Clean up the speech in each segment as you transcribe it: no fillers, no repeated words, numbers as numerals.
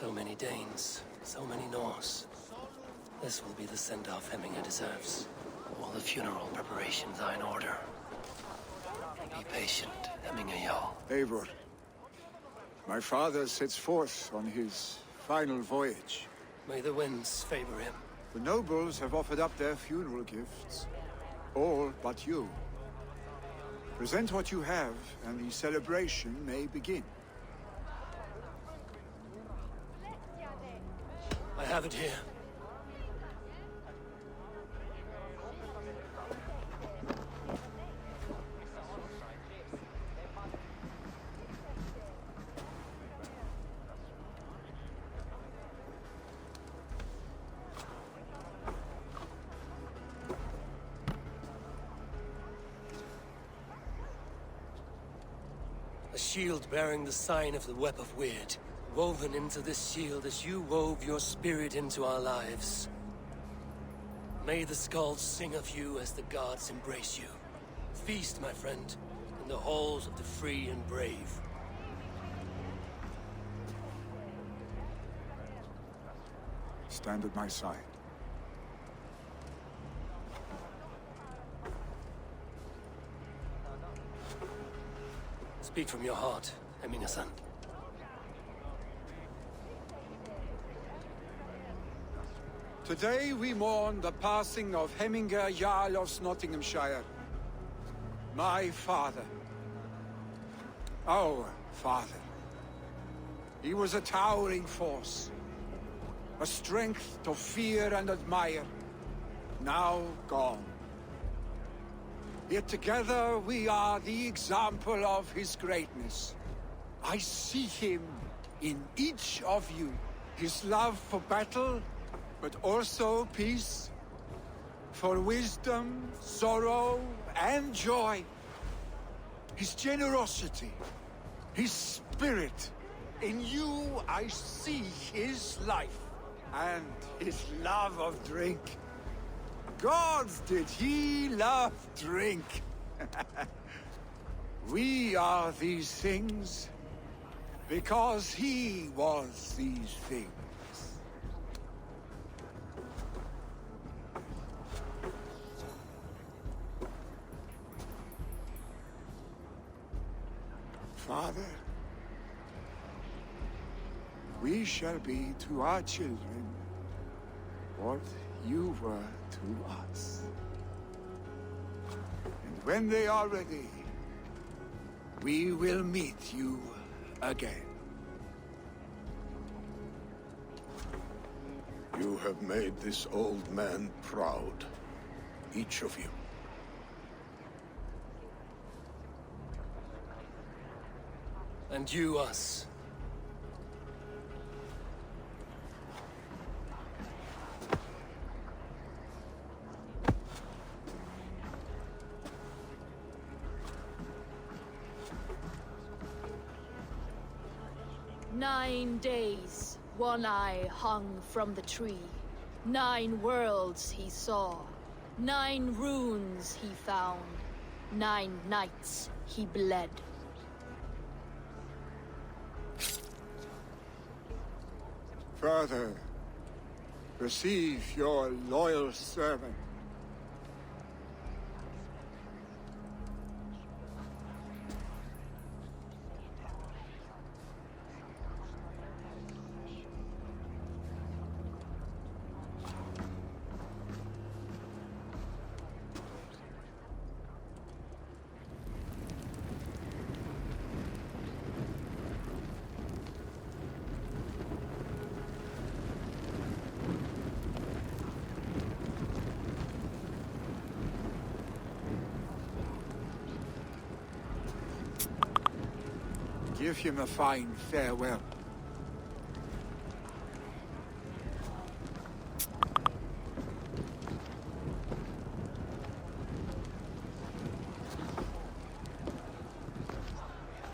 So many Danes, so many Norse. This will be the send-off Hemminger deserves. All the funeral preparations are in order. Be patient, Hemminger Jarl. Eivor, my father sets forth on his final voyage. May the winds favor him. The nobles have offered up their funeral gifts. All but you. Present what you have, and the celebration may begin. I have it here. A shield bearing the sign of the Web of Weird. Woven into this shield as you wove your spirit into our lives. May the skalds sing of you as the gods embrace you. Feast, my friend, in the halls of the free and brave. Stand at my side. Speak from your heart, Hemminger-san. Today we mourn the passing of Hemminger Jarl of Nottinghamshire. My father. Our father. He was a towering force. A strength to fear and admire. Now gone. Yet together we are the example of his greatness. I see him in each of you. His love for battle, but also peace. For wisdom, sorrow, and joy. His generosity, his spirit. In you I see his life, and his love of drink. Gods, did he love drink! We are these things because he was these things. Father, we shall be to our children what you were to us. And when they are ready, we will meet you again. You have made this old man proud, each of you. And you us. "9 days, One Eye hung from the tree. 9 worlds he saw. 9 runes he found. 9 nights he bled. Father, receive your loyal servant. Give him a fine farewell.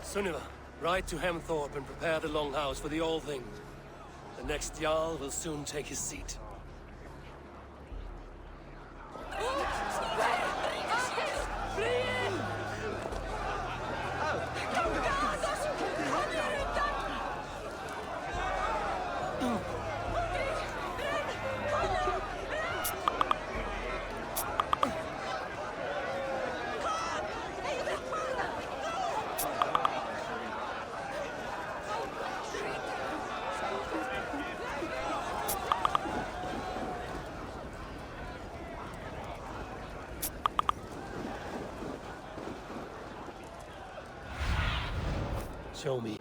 Sunniva, ride to Hemthorpe and prepare the Longhouse for the All-Thing. The next Jarl will soon take his seat. Show me.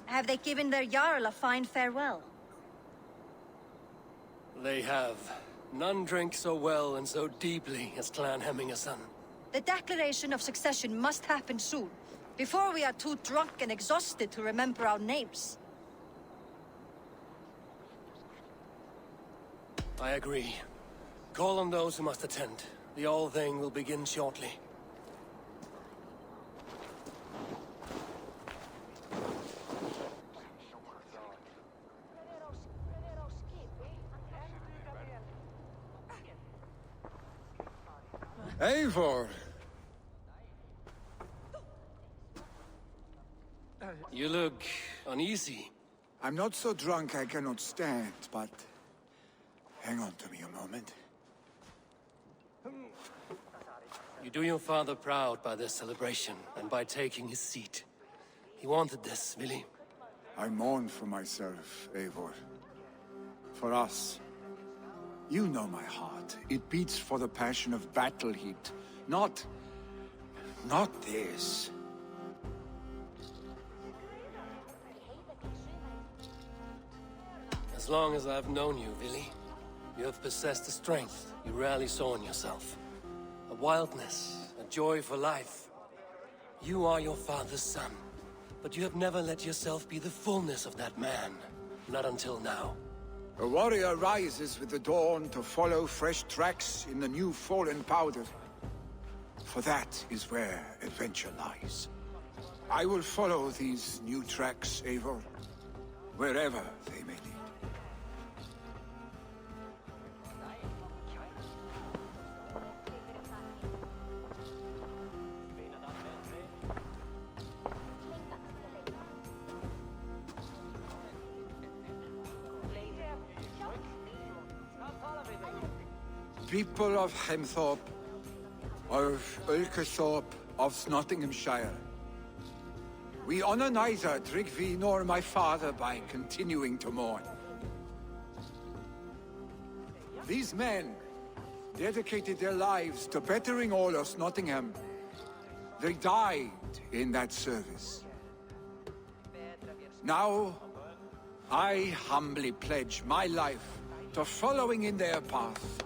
Have they given their Jarl a fine farewell? They have. None drink so well and so deeply as Clan Hemmingason. The declaration of succession must happen soon, before we are too drunk and exhausted to remember our names. I agree. Call on those who must attend. The All-Thing will begin shortly. Eivor! You look uneasy. I'm not so drunk I cannot stand, but... hang on to me a moment. You do your father proud by this celebration, and by taking his seat. He wanted this, Willy. I mourn for myself, Eivor. For us. You know my heart. It beats for the passion of battle heat. Not this. As long as I've known you, Willy, you have possessed a strength you rarely saw in yourself. A wildness, a joy for life. You are your father's son, but you have never let yourself be the fullness of that man. Not until now. A warrior rises with the dawn to follow fresh tracks in the new fallen powder. For that is where adventure lies. I will follow these new tracks, Eivor, wherever they may lead. People of Hemthorpe, of Ulkerthorpe, of Nottinghamshire. We honor neither Tryggvi nor my father by continuing to mourn. These men dedicated their lives to bettering all of Nottingham. They died in that service. Now, I humbly pledge my life to following in their path.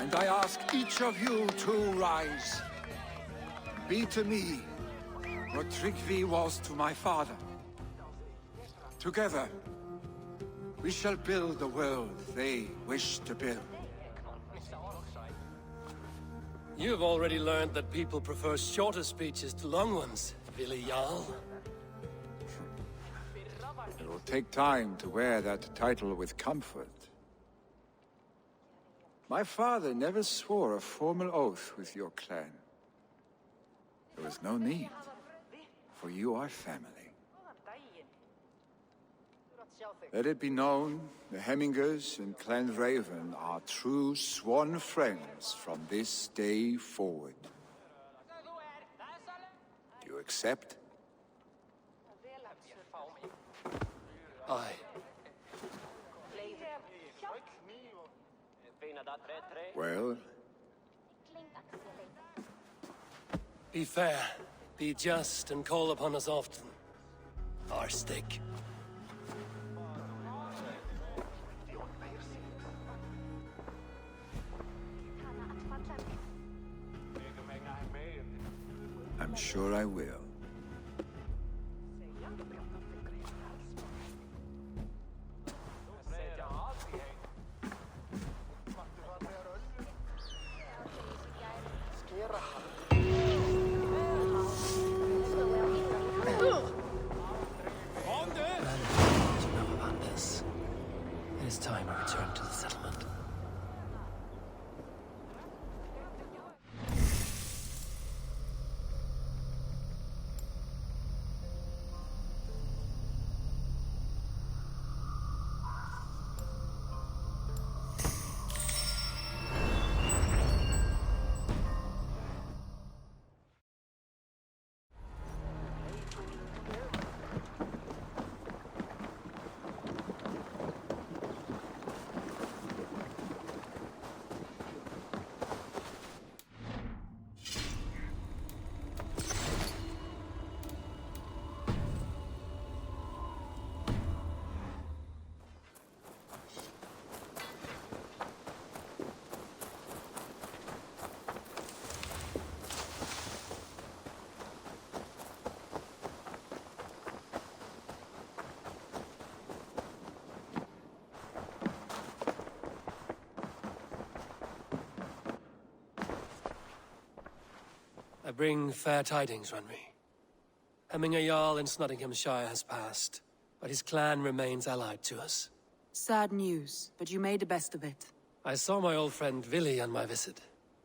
And I ask each of you to rise. Be to me what Tryggvi was to my father. Together, we shall build the world they wish to build. You've already learned that people prefer shorter speeches to long ones, Willy Jarl. It will take time to wear that title with comfort. My father never swore a formal oath with your clan. There was no need, for you are family. Let it be known, the Hemmingers and Clan Raven are true sworn friends from this day forward. Do you accept? Aye. Well, Be fair, be just, and call upon us often. Our stick. sure I will. To know about this. It is time I return to the settlement. I bring fair tidings, Runry. Hemminger Jarl in Nottinghamshire has passed, but his clan remains allied to us. Sad news, but you made the best of it. I saw my old friend Vili on my visit.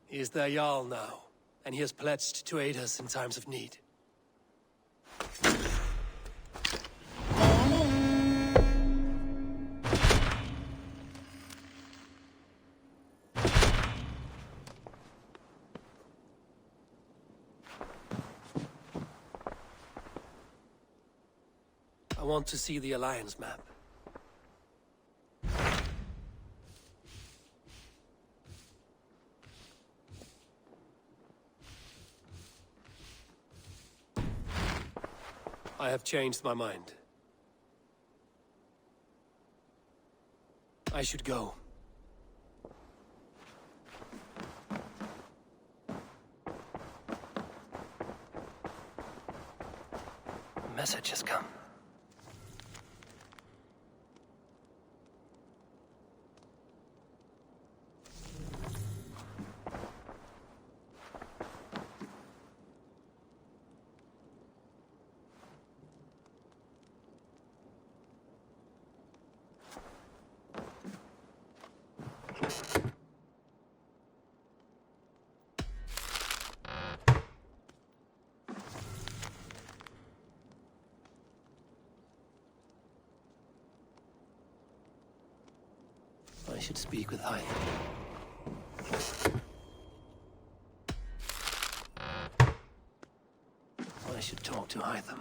He is their Jarl now, and he has pledged to aid us in times of need. I want to see the Alliance map. I have changed my mind. I should go. A message has come. I should speak with Eivor. I should talk to Eivor.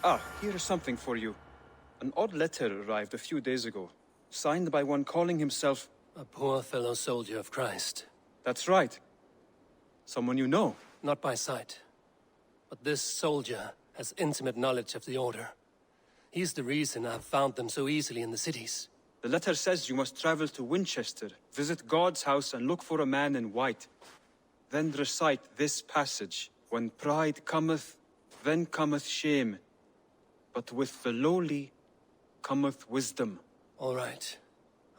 Ah, here is something for you. An odd letter arrived a few days ago, signed by one calling himself... A poor fellow soldier of Christ. That's right. Someone you know. Not by sight. But this soldier has intimate knowledge of the Order. He's the reason I've found them so easily in the cities. The letter says you must travel to Winchester, visit God's house and look for a man in white. Then recite this passage. When pride cometh, then cometh shame. But with the lowly cometh wisdom. All right.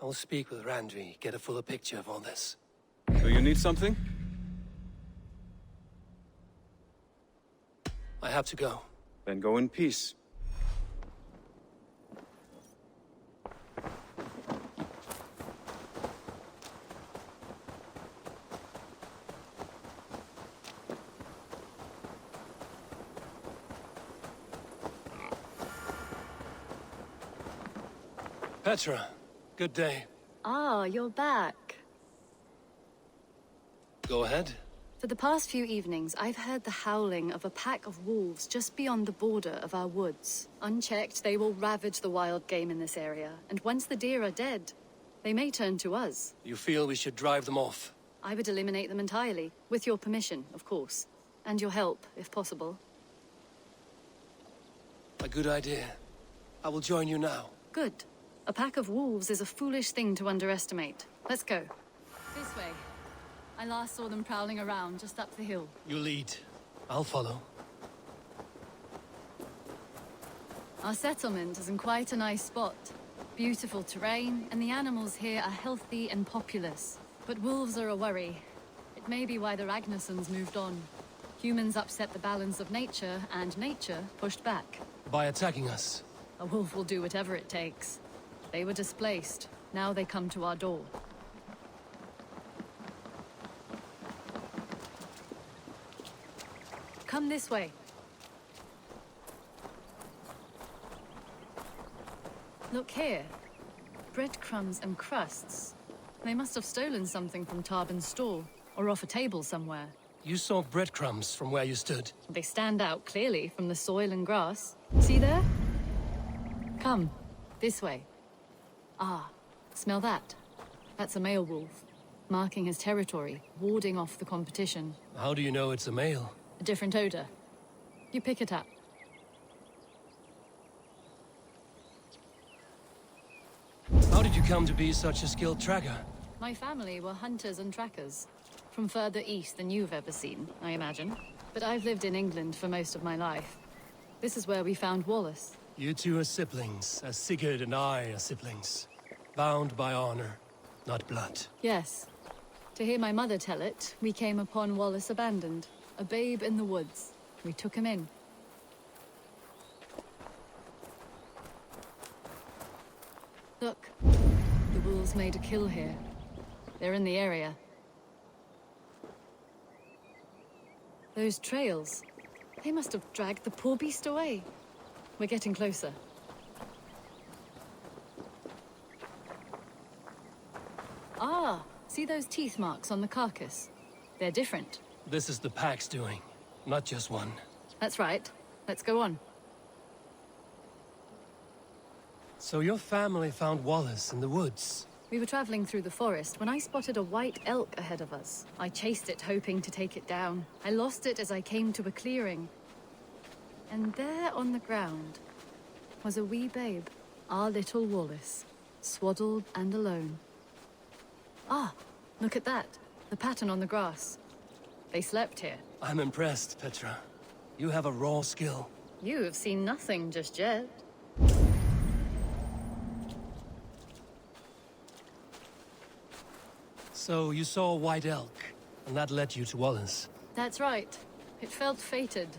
I'll speak with Randvi, get a fuller picture of all this. Do you need something? I have to go. Then go in peace. Petra, good day. Ah, you're back. Go ahead. For the past few evenings, I've heard the howling of a pack of wolves just beyond the border of our woods. Unchecked, they will ravage the wild game in this area, and once the deer are dead, they may turn to us. You feel we should drive them off? I would eliminate them entirely, with your permission, of course. And your help, if possible. A good idea. I will join you now. Good. A pack of wolves is a foolish thing to underestimate. Let's go. This way. I last saw them prowling around just up the hill. You lead. I'll follow. Our settlement is in quite a nice spot. Beautiful terrain, and the animals here are healthy and populous. But wolves are a worry. It may be why the Ragnarsons moved on. Humans upset the balance of nature, and nature pushed back. By attacking us? A wolf will do whatever it takes. They were displaced. Now they come to our door. Come this way. Look here. Breadcrumbs and crusts. They must have stolen something from Tarben's store, or off a table somewhere. You saw breadcrumbs from where you stood. They stand out clearly from the soil and grass. See there? Come, this way. Ah, smell that? That's a male wolf, marking his territory, warding off the competition. How do you know it's a male? A different odor. You pick it up. How did you come to be such a skilled tracker? My family were hunters and trackers. From further east than you've ever seen, I imagine. But I've lived in England for most of my life. This is where we found Wallace. You two are siblings, as Sigurd and I are siblings. Bound by honor, not blood. Yes. To hear my mother tell it, we came upon Wallace abandoned. A babe in the woods. We took him in. Look. The wolves made a kill here. They're in the area. Those trails. They must have dragged the poor beast away. We're getting closer. Ah, see those teeth marks on the carcass? They're different. This is the pack's doing, not just one. That's right. Let's go on. So your family found Wallace in the woods? We were traveling through the forest when I spotted a white elk ahead of us. I chased it, hoping to take it down. I lost it as I came to a clearing. And there on the ground was a wee babe, our little Wallace, swaddled and alone. Ah, look at that. The pattern on the grass. They slept here. I'm impressed, Petra. You have a raw skill. You have seen nothing just yet. So you saw a white elk, and that led you to Wallace. That's right. It felt fated.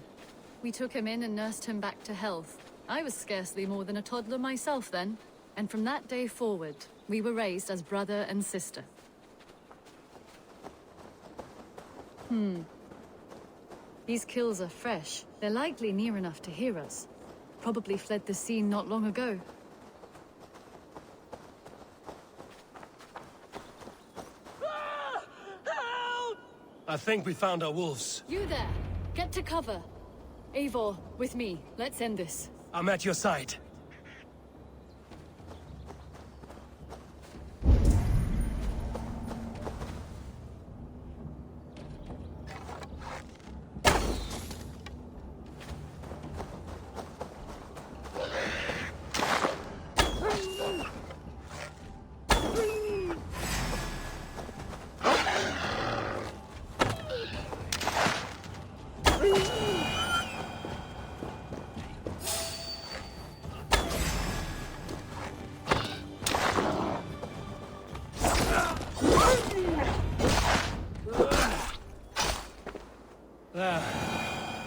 We took him in and nursed him back to health. I was scarcely more than a toddler myself then. And from that day forward, we were raised as brother and sister. These kills are fresh. They're likely near enough to hear us. Probably fled the scene not long ago. I think we found our wolves. You there! Get to cover! Eivor, with me. Let's end this. I'm at your side.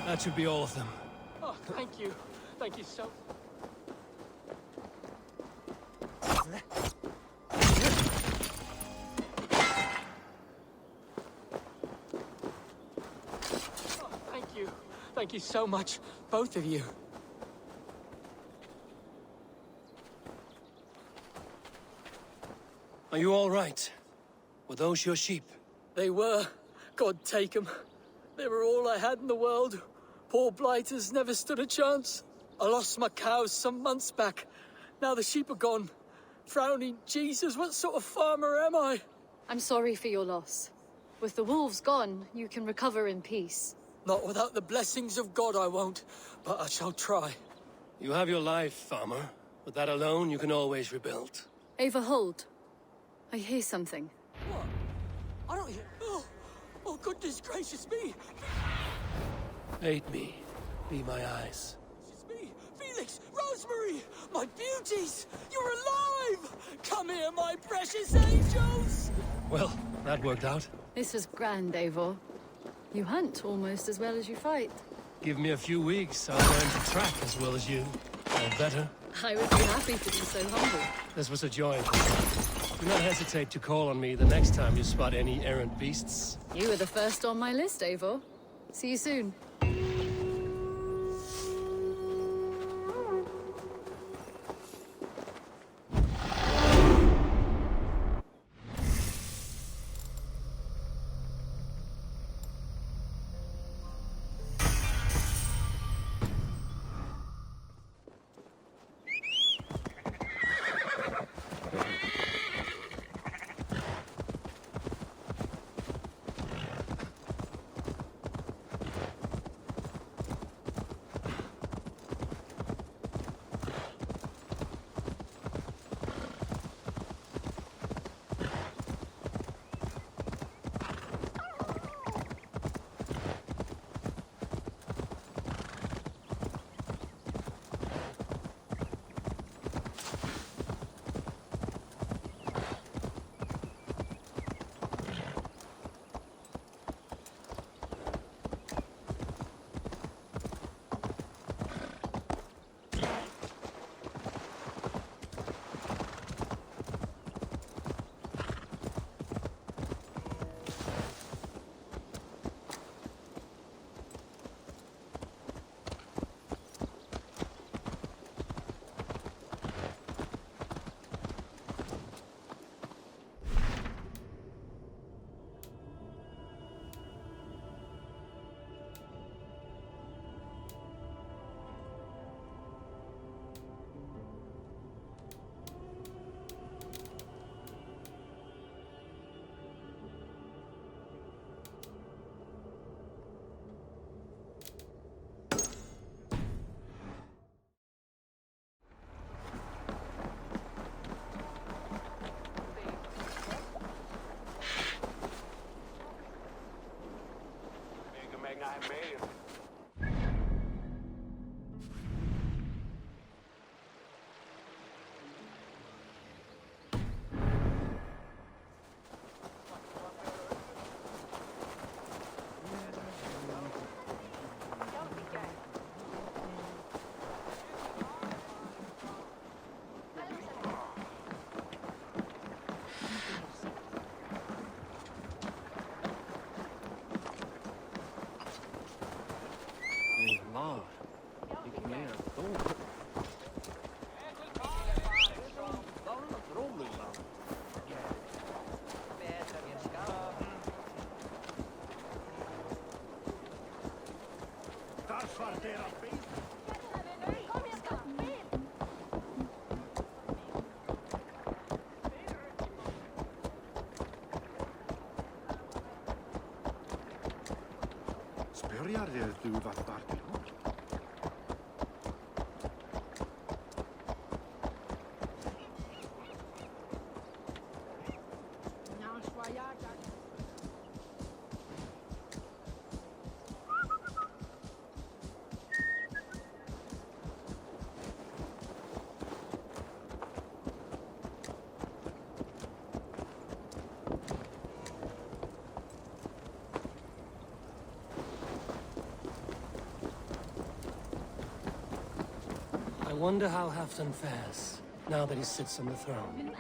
That should be all of them. Oh, thank you. Thank you so... Oh, thank you. Thank you so much, both of you. Are you all right? Were those your sheep? They were. God take them. They were all I had in the world. Poor blighters never stood a chance. I lost my cows some months back. Now the sheep are gone. Frowning Jesus, what sort of farmer am I? I'm sorry for your loss. With the wolves gone, you can recover in peace. Not without the blessings of God I won't, but I shall try. You have your life, farmer. With that alone, you can always rebuild. Eivor, hold. I hear something. What? I don't hear... Oh, goodness gracious me! Aid me. Be my eyes. It's me! Felix! Rosemary! My beauties! You're alive! Come here, my precious angels! Well, that worked out. This was grand, Eivor. You hunt almost as well as you fight. Give me a few weeks, I'll learn to track as well as you. Or better. I would be happy to be so humble. This was a joy. Do not hesitate to call on me the next time you spot any errant beasts. You were the first on my list, Eivor. See you soon. I wonder how Halfdan fares, now that he sits on the throne.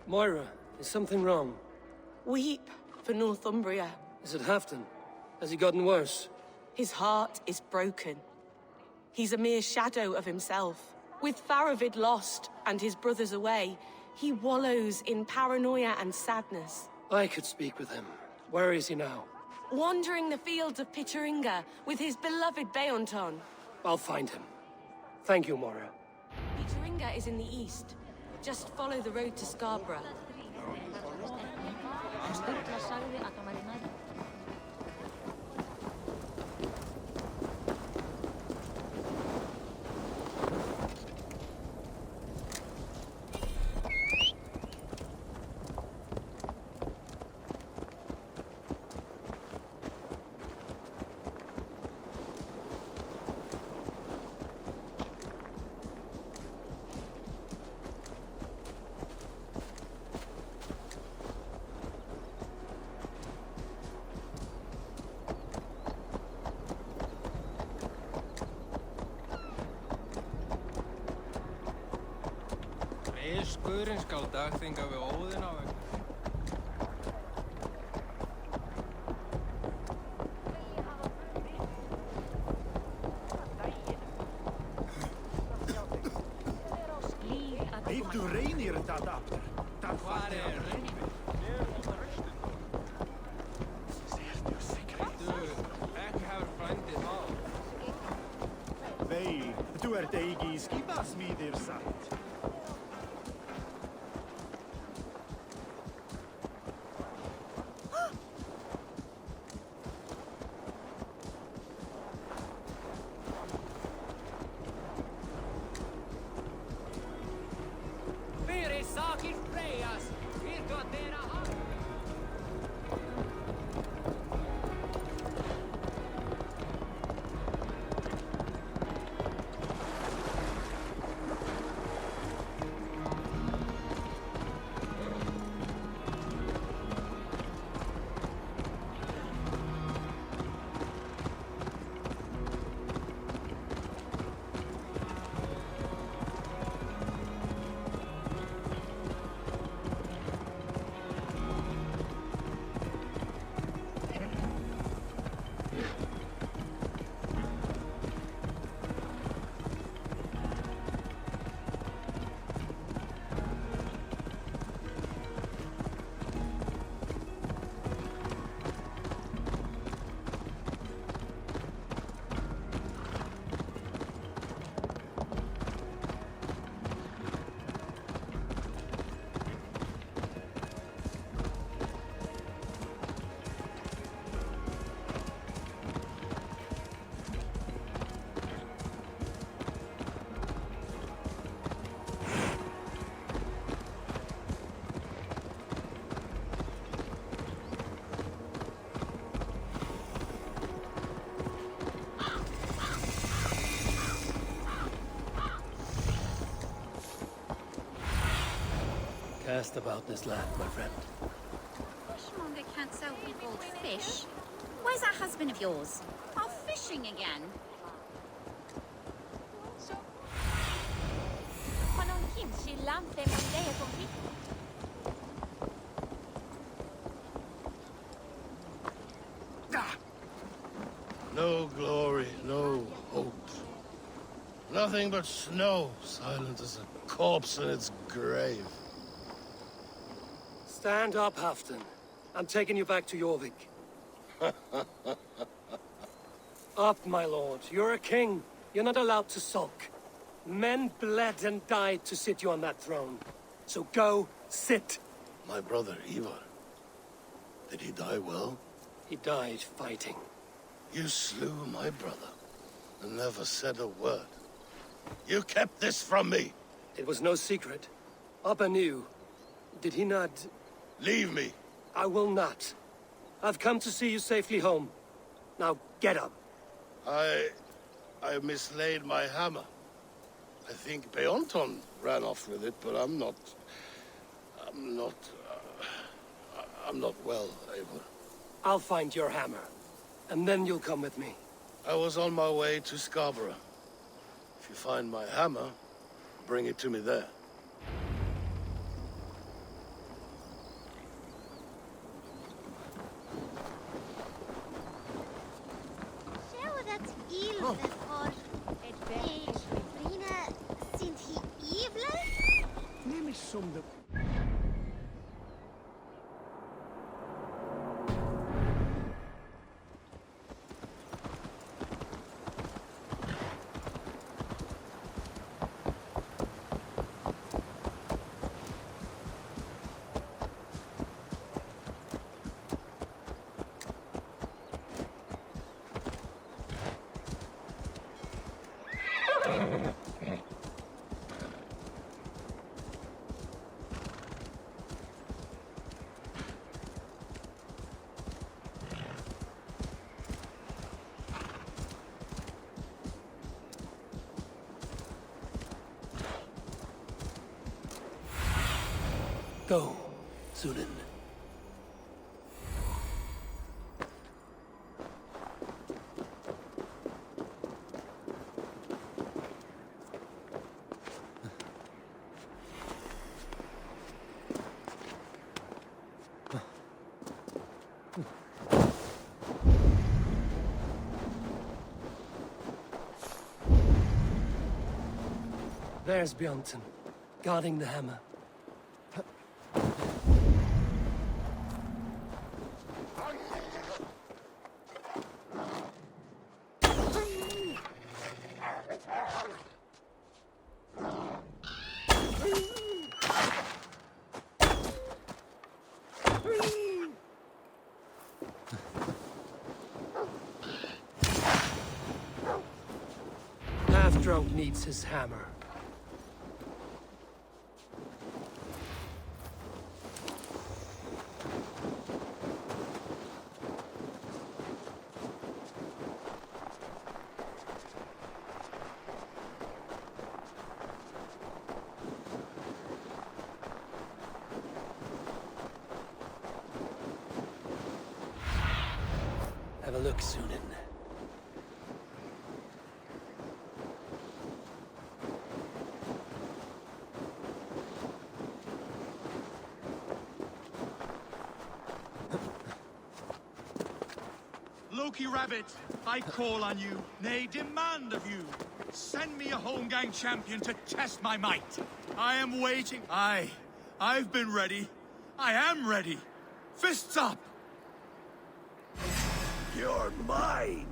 Moira, is something wrong? Weep for Northumbria. Is it Halfdan? Has he gotten worse? His heart is broken. He's a mere shadow of himself. With Faravid lost and his brothers away, he wallows in paranoia and sadness. I could speak with him. Where is he now? Wandering the fields of Pittaringa with his beloved Beonton. I'll find him. Thank you, Moira. Pittaringa is in the east. Just follow the road to Scarborough. Guðurinn skal dagþinga við Óðinn á vegna. Ef du reynir þetta aftur, það Hvar er Reynir? Du, ekki hefur frændið það. Veil, du ert eigi í skipasmíðir samt. Cast about this land, my friend. Fishmonger can't sell people fish. Where's that husband of yours? Off fishing again? No glory, no hope. Nothing but snow, silent as a corpse in its grave. Stand up, Halfdan. I'm taking you back to Jorvik. Up, my lord. You're a king. You're not allowed to sulk. Men bled and died to sit you on that throne. So go, sit. My brother, Eivor. Did he die well? He died fighting. You slew my brother and never said a word. You kept this from me. It was no secret. Abba knew. Did he not? Leave me. I will not. I've come to see you safely home. Now get up. I mislaid my hammer. I think Beonton ran off with it, but I'm not well, Eivor. I'll find your hammer, and then you'll come with me. I was on my way to Scarborough. If you find my hammer, bring it to me there. Schau, dat Ilse for Brina, sind he evil? Neem eens som de... Go, Sunan. There's Bjornton, guarding the hammer. Half-drunk needs his hammer. Have a look, Sunan. Loki Rabbit, I call on you, nay, demand of you. Send me a Holmgang champion to test my might. I am waiting. I've been ready. I am ready. Fists up! You're mine!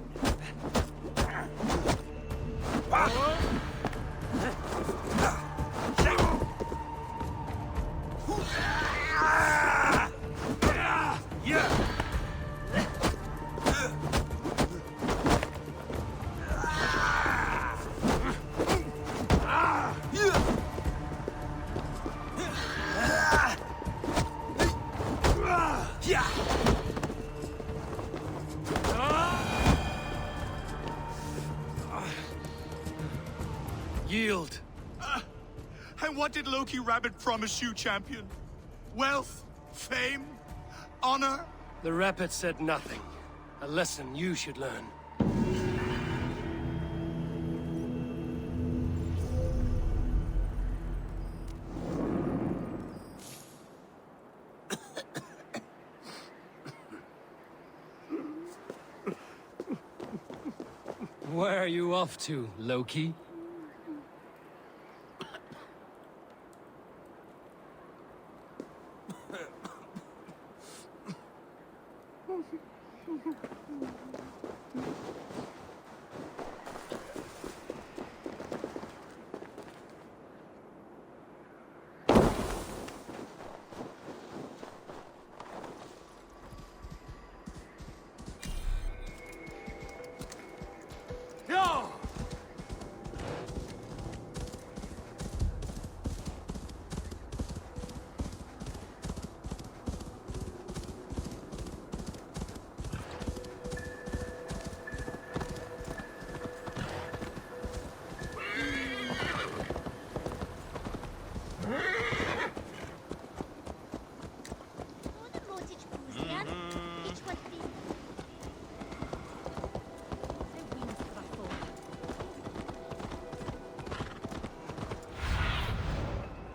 Yield. And what did Loki Rabbit promise you, champion? Wealth? Fame? Honor? The Rabbit said nothing. A lesson you should learn. Where are you off to, Loki?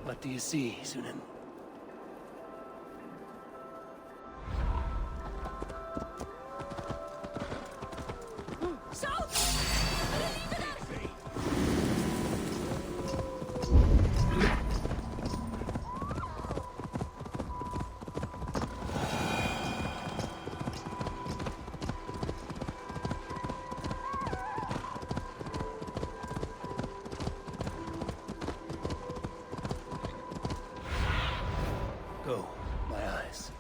What do you see, Sunan? Go, my eyes.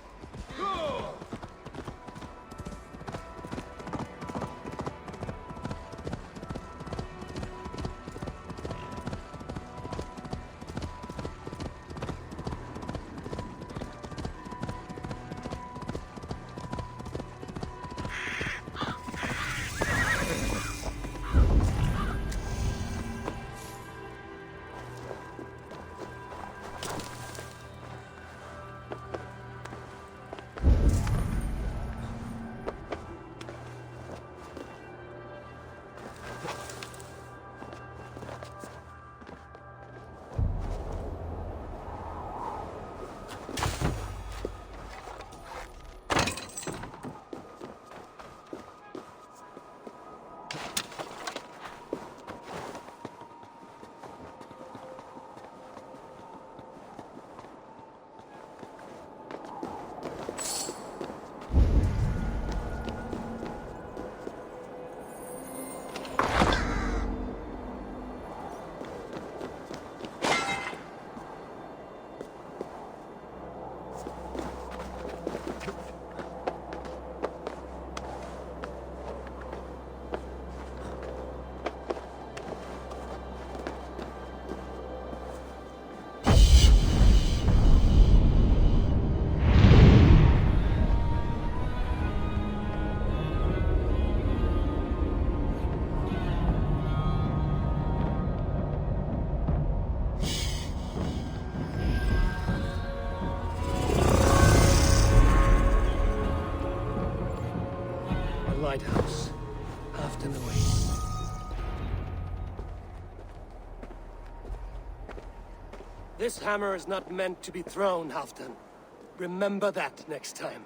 Lighthouse. After the waves. This hammer is not meant to be thrown, Halfdan. Remember that next time.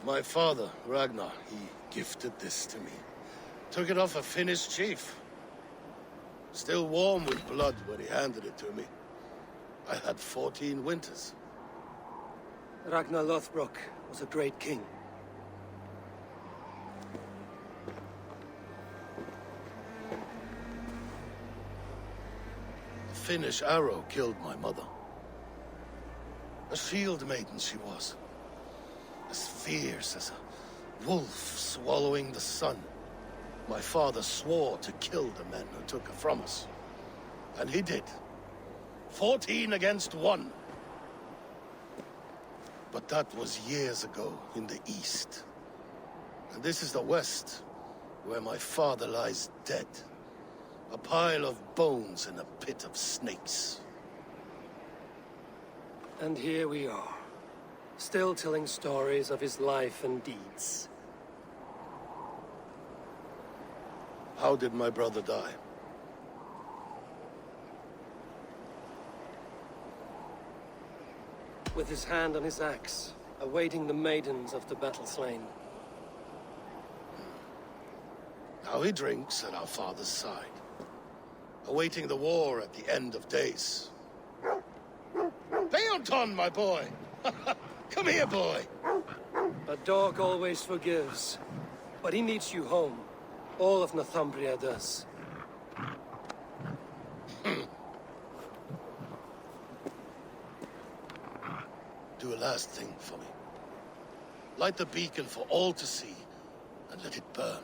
My father, Ragnar, he gifted this to me. Took it off a Finnish chief. Still warm with blood when he handed it to me. I had 14 winters. Ragnar Lothbrok was a great king. A Finnish arrow killed my mother. A shield maiden she was. As fierce as a wolf swallowing the sun. My father swore to kill the men who took her from us. And he did. 14 against 1. But that was years ago in the east. And this is the west, where my father lies dead. A pile of bones in a pit of snakes. And here we are, still telling stories of his life and deeds. How did my brother die? With his hand on his axe, awaiting the maidens of the battle slain. Now he drinks at our father's side. awaiting the war at the end of days. Beonton, my boy! Come here, boy! A dog always forgives. But he needs you home. All of Northumbria does. Do a last thing for me. Light the beacon for all to see, and let it burn.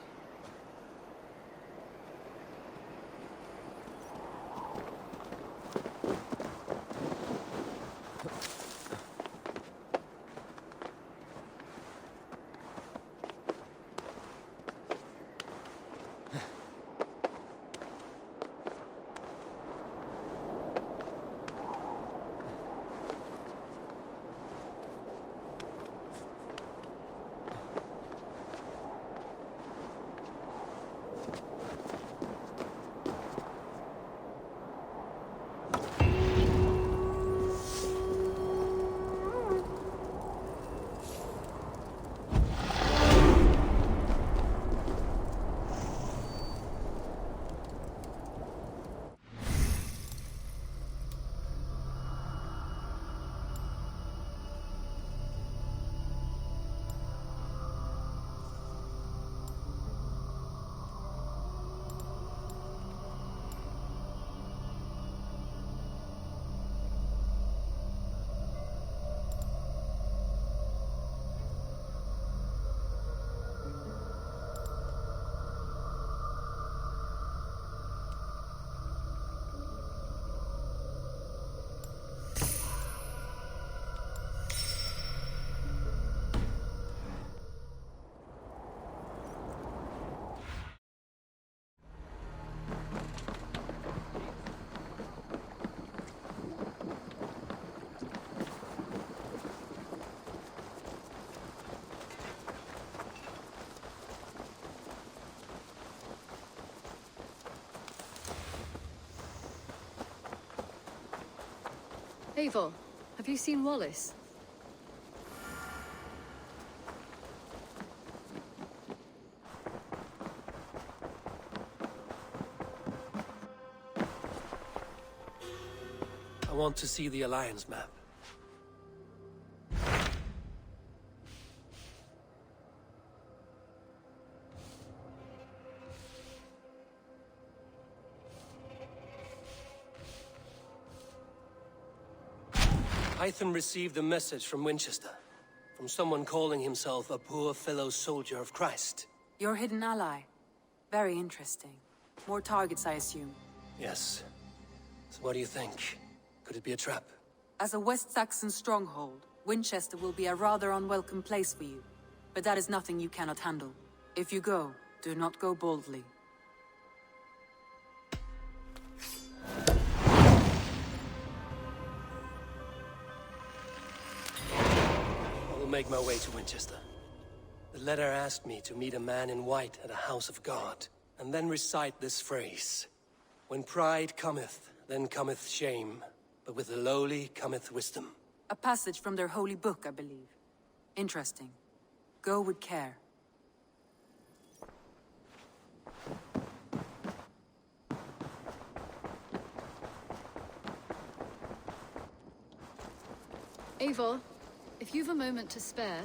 Eivor, have you seen Wallace? I want to see the Alliance map. Hytham received a message from Winchester. From someone calling himself a poor fellow soldier of Christ. Your hidden ally. Very interesting. More targets, I assume. Yes. So what do you think? Could it be a trap? As a West Saxon stronghold, Winchester will be a rather unwelcome place for you. But that is nothing you cannot handle. If you go, do not go boldly. I will make my way to Winchester. The letter asked me to meet a man in white at a house of God, and then recite this phrase. When pride cometh, then cometh shame, but with the lowly cometh wisdom. A passage from their holy book, I believe. Interesting. Go with care. Eivor, if you've a moment to spare,